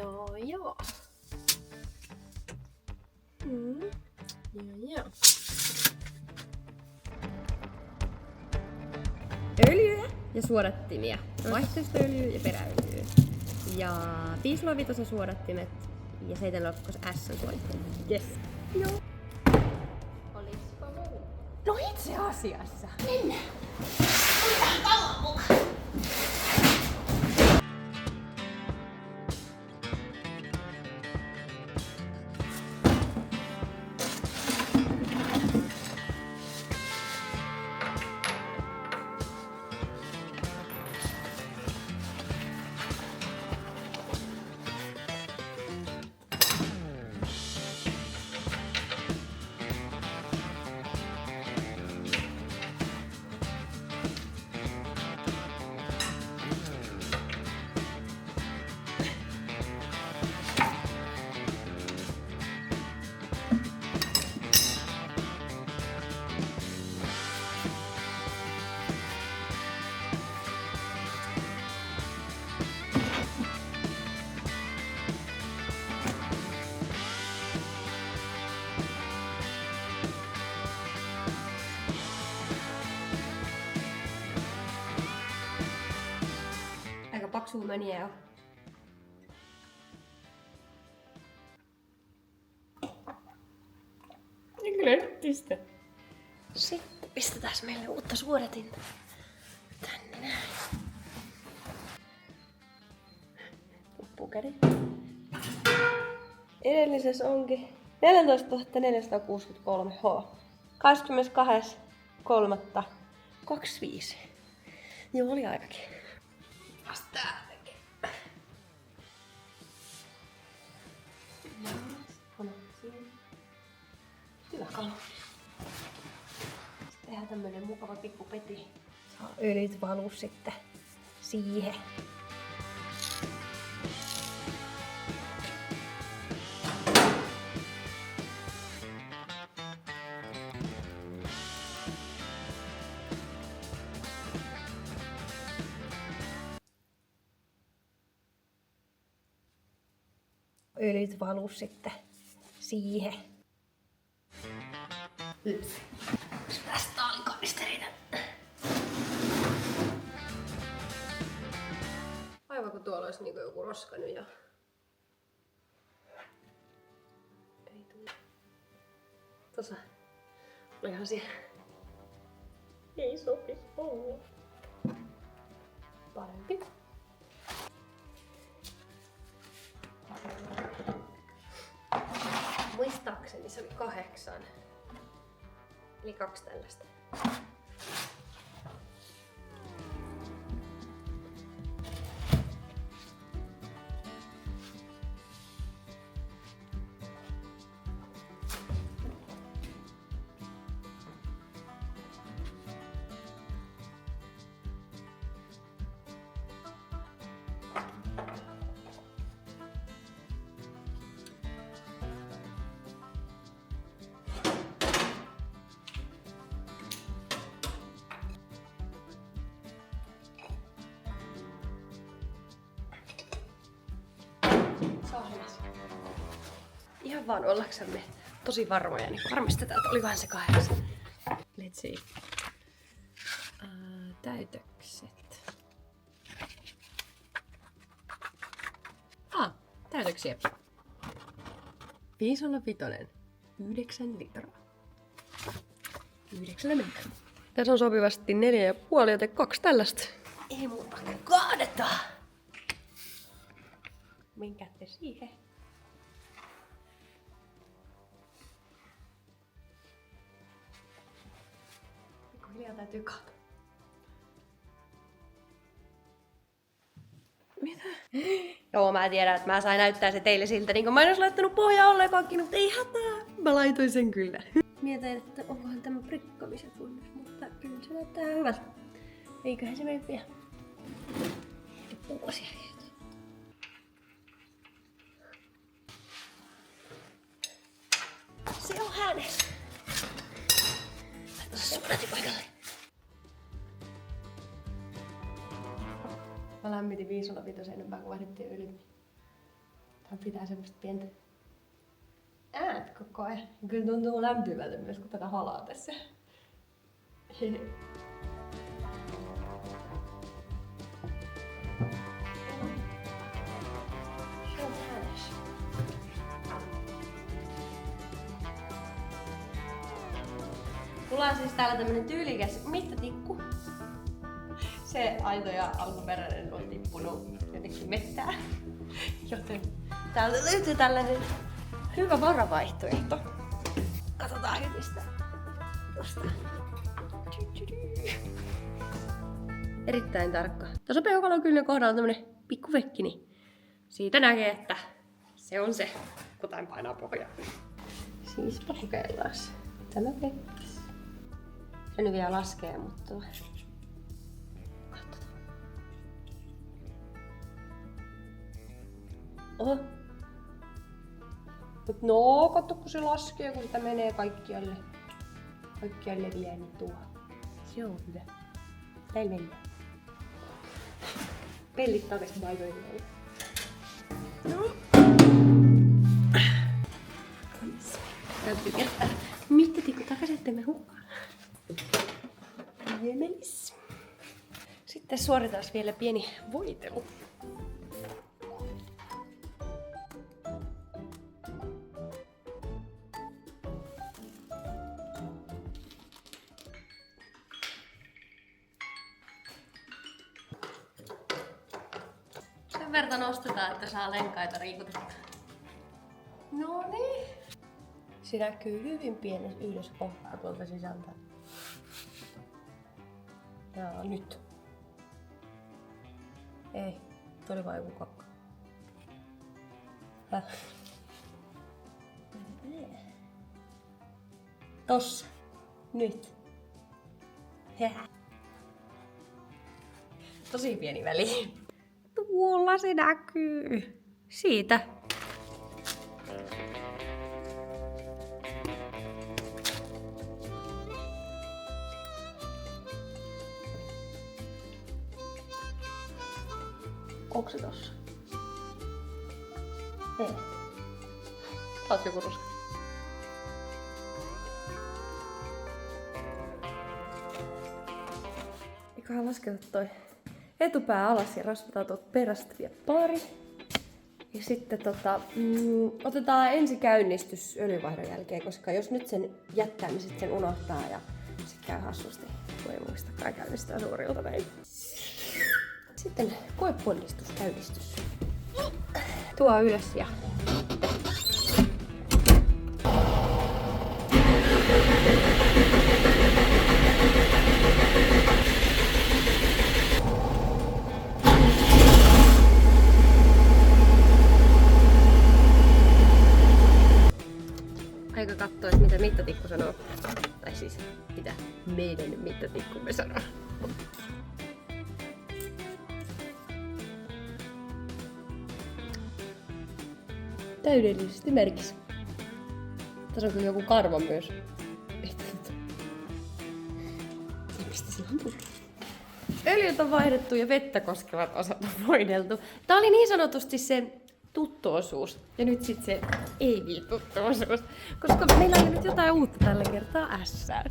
Joo. Joo. Öljyjä ja suodattimia. Vaihtoehtoöljyä ja peräöljyä. Ja 5,5 suodattimet ja 7,2 S suodattimet. Yes. Joo. Olisiko muu? No itse asiassa. Mennään. Otetaan kalaa mukaan. Aika paksua mäniä on. Niin kyllä nättistä. Sitten pistetään meille uutta suodatinta. Tänne näin. Loppukäden. Edellisessä onkin 14 463 H. 22.3.25. Joo, oli aikakin. Vasta täältäkin. Hyvä kala. Sitten tehdään tämmönen mukava pikku peti. Saa öljyt valuu sitten siihen. Öljyt valuu sitten siihen. Tästä oli kanistereita. Aivan kun tuolla olisi niinku joku roska nyt jo. Ei tule. Tossa. Olihan siellä. Ei sopis olla. Parempi. Muistaakseni se oli 8. Eli 2 tällaista. Ihan vaan ollaksemme tosi varmoja, niin varmistetaan, että olikohan se 8. Let's see. Täytökset. Täytöksiä. 5,5. 9 litraa. 9 litraa. Tässä on sopivasti 4,5, joten 2 tällaista. Ei muuta kuin kaadetaan. Menkäätte siihen. Hiljaa täytyy kaataa. Mitä? Joo, mä tiedän, että mä sain näyttää se teille siltä, niin kuin mä en olisi laittanut pohjaa ollenkaan, mutta ei hätää. Mä laitoin sen kyllä. Mietin, että onkohan tämä prikkamisen kunnos, mutta kyllä se näyttää hyvältä. Eiköhän se mene vielä. Puuasia jäätä. Se on hänes. Laita se suodatin paikalle. Mä lämmitin 5,5 enempää kuin vaihdettiin öljyt. Tää pitää semmoista pientä ääntä koko ajan. Kyllä tuntuu lämpimältä myös, kun tätä halaa tässä. Mulla on siis täällä tämmönen tyylikäs mittatikku. Se aito ja alkuperäinen on tippunut jotenkin mettään. Joten täältä löytyy tällainen hyvä varavaihtoehto. Katsotaan mistä. Tosta. Erittäin tarkka. Tuossa peukalon kynnen kohdalla on tämmönen pikku vekki, niin siitä näkee, että se on se, kun tämän painaa pohjaan. Siispä kokeillaan. Tämä vekki. Se nyt vielä laskee, mutta katsotaan. Oho. Mut no, katso kun se laskee, kun sitä menee kaikkialle. Kaikkialle vie, niin tuo. Se on hyvä. Näin mennään. Pellit takaisin paikoilleen. No. Täytyy jättää mittatikku takaisin, ettei me hukkaan. Menis. Sitten suoritetaan vielä pieni voitelu. Sen verran nostetaan, että saa lenkaita riikutettua. Noniin. Se näkyy hyvin pienessä yhdessä kohtaa tuolta sisältä. Ja nyt. Ei, tuli vaan joku kakka. Tossa. Nyt. Tosi pieni väli. Tuolla se näkyy. Siitä. Onko se tossa? Ei. Taas joku ruska. Eiköhän lasketa toi etupää alas ja rasvataan tuolta perästä vielä pari. Ja sitten otetaan ensikäynnistys öljynvaihdon jälkeen, koska jos nyt sen jättää, niin sitten sen unohtaa ja sit käy hassusti, kun ei muistakaan käynnistää suurilta näin. Sitten koeponnistuskäynnistys. Tuo ylös ja... Aika kattoo, mitä mittatikku sanoo. Tai siis, mitä meidän mittatikkumme sanoo. Täydellisesti merkis. Tässä on kyllä joku karva myös. Mistä sillä on tullut? Öljyt on vaihdettu ja vettä koskevat osat on voideltu. Tää oli niin sanotusti se tuttu osuus. Ja nyt sit se ei niin tuttu osuus. Koska meillä on nyt jotain uutta tällä kertaa ässää.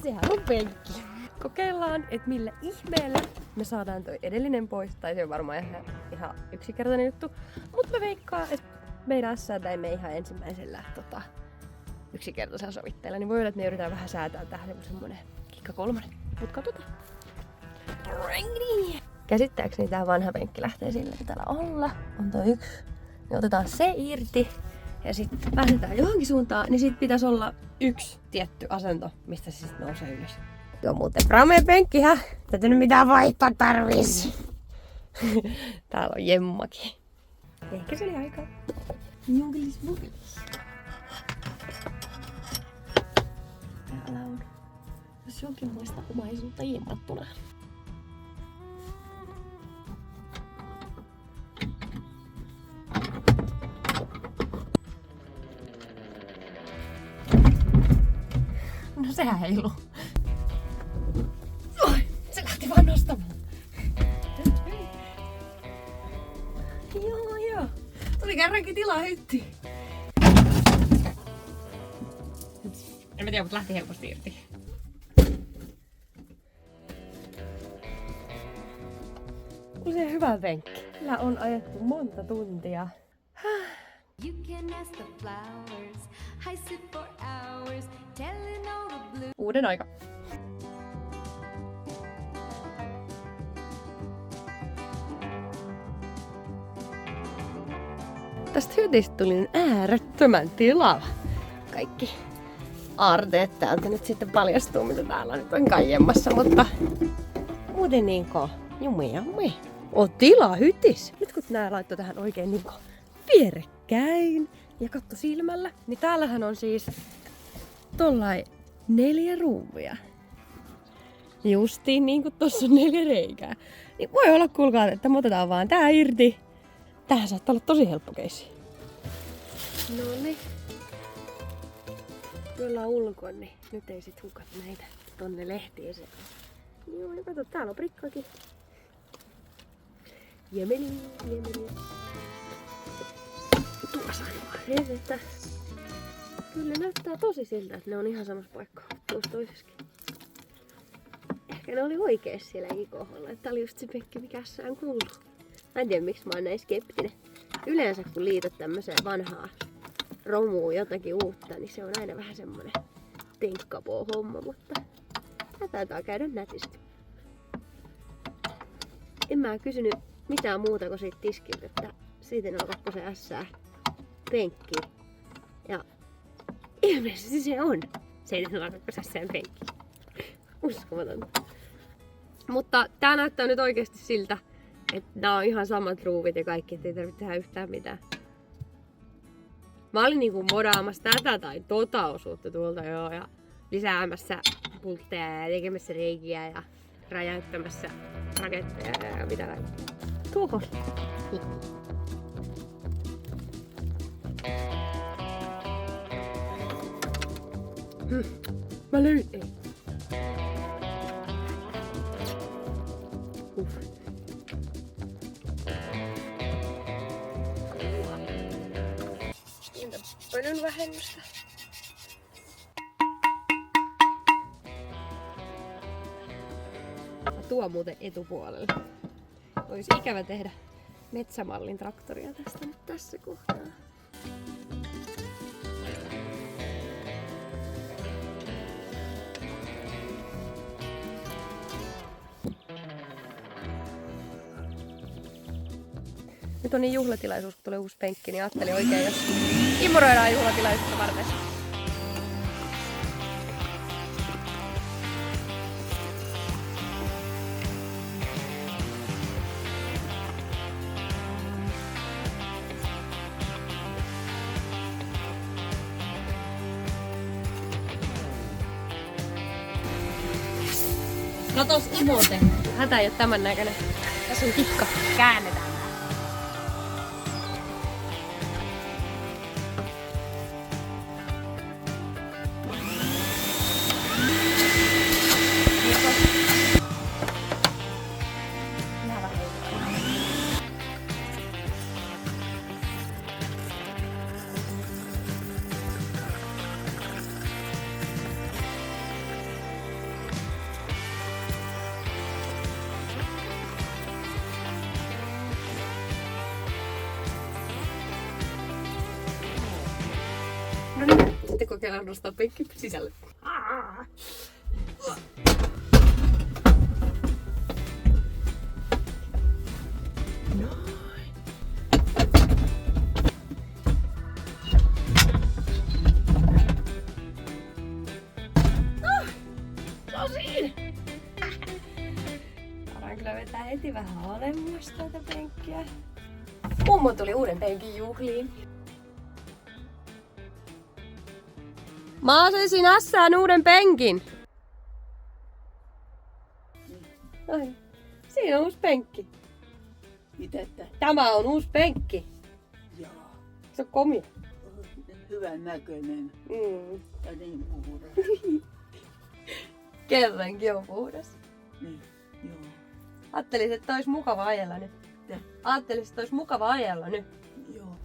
Sehän on penkki. Kokeillaan, että millä ihmeellä me saadaan toi edellinen pois. Tai se on varmaan ihan yksinkertainen juttu. Mutta mä veikkaan, että meidän ässäätä ei mene ihan ensimmäisellä yksinkertaisella sovitteella. Niin voi olla, että me yritetään vähän säätää tähän joku semmonen kikka kolmonen. Mut katsotaan. Käsittääkseni tää vanha penkki lähtee sille pitää olla. On toi yksi. Niin otetaan se irti. Ja sitten pääsetään johonkin suuntaan. Niin sit pitäisi olla yksi tietty asento, mistä se sit nousee ylös. Joo muuten Brame penkki, hä? Tätä nyt mitään vaihtoa tarvis. Täällä on jemmakin. Ehkä se oli aika jungelis. Täällä on jos jonkinlaista omaisuutta jemmattuna. No sehän heilu. Se lähti vaan nostamaan. Joo. Tuli Kerrankin tilahytti. En mä tiedä, mutta lähti helposti irti. Usein hyvä penkki. Kyllä on ajettu monta tuntia. You can ask the flowers, I sit for hours, telling all the blue. Uuden aika. Tästä hytistä tuli niin äärettömän tilava. Kaikki aarteet täältä nyt sitten paljastuu, mitä täällä nyt on kaiemmassa, mutta muuten niinko jummi. On tila hytis. Nyt kun nää laittoi tähän oikein niinko vierekkäin ja katto silmällä, niin täällähän on siis tollain 4 ruuvia. Justiin niin kuin tossa on 4 reikää. Niin voi olla kuulkaa, että me otetaan vaan tää irti. Tämähän saattaa olla tosi helppo keissi. Noniin. Tullaan ulkoon, niin nyt ei sit hukata näitä tonne lehtieseen. Joo, ja kato, täällä on prikkakin. Jemeli. Tuossa on revetä. Kyllä näyttää tosi siltä, että ne on ihan samassa paikkaa. Tuossa toisessakin. Ehkä ne oli oikees siellä kohdalla. Tää oli just se penkki, mikä sään kuuluu. Mä en tiedä, miksi mä oon näin skeptinen. Yleensä kun liitot tämmöiseen vanhaa romuun jotakin uutta, niin se on aina vähän semmonen tenkkapoo homma, mutta tää taitaa käydä nätisti. En mä kysynyt mitään muuta kuin siitä tiskiltä, että siitä 02 S penkki. Ja ilmeisesti se on 702 S penkki. Uskomatonta. Mutta tää näyttää nyt oikeasti siltä, että nää on ihan samat ruuvit ja kaikki, ettei tarvitse tehdä yhtään mitään. Mä olin niinku modaamassa tätä tai tota osuutta tuolta joo ja lisäämässä pultteja ja tekemässä reikiä ja räjäyttämässä raketteja ja mitä kaikkea. Tuohon. Mä löin. Ei. Pölyn vähennystä. Tuo muuten etupuolelle. Olisi ikävä tehdä metsämallin traktoria tästä nyt tässä kohtaa. Nyt on niin juhlatilaisuus, kun tulee uusi penkki, niin ajattelin oikein, jos imuroidaan juhlatilaisuutta varten. Katos imote. Hätä ei oo tämän näköinen. Tässä on kikka. Käännetään. No niin, sitten kokeillaan nostaa penkki sisälle. Noin. Se on siinä. Saadaan kyllä vetää heti vähän alemmas tätä penkkiä. Mummo tuli uuden penkin juhliin. Mä asensin ässään uuden penkin. Ai, siinä on uusi penkki. Mitä että? Tämä on uusi penkki. Joo. Se on komea. Hyvän näköinen. Ja niin puhutaan. Kerrankin on puhdas. Niin, joo. Ajattelin, että olisi mukava ajella nyt. Ajattelin, että olisi mukava ajella nyt. Joo.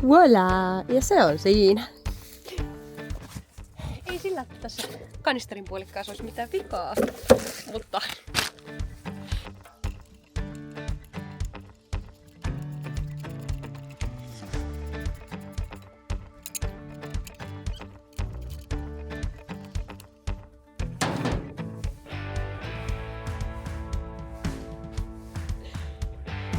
Voilà! Ja se on siinä. Ei sillä, että tässä kanisterin puolikkaassa olisi mitään vikaa. Mutta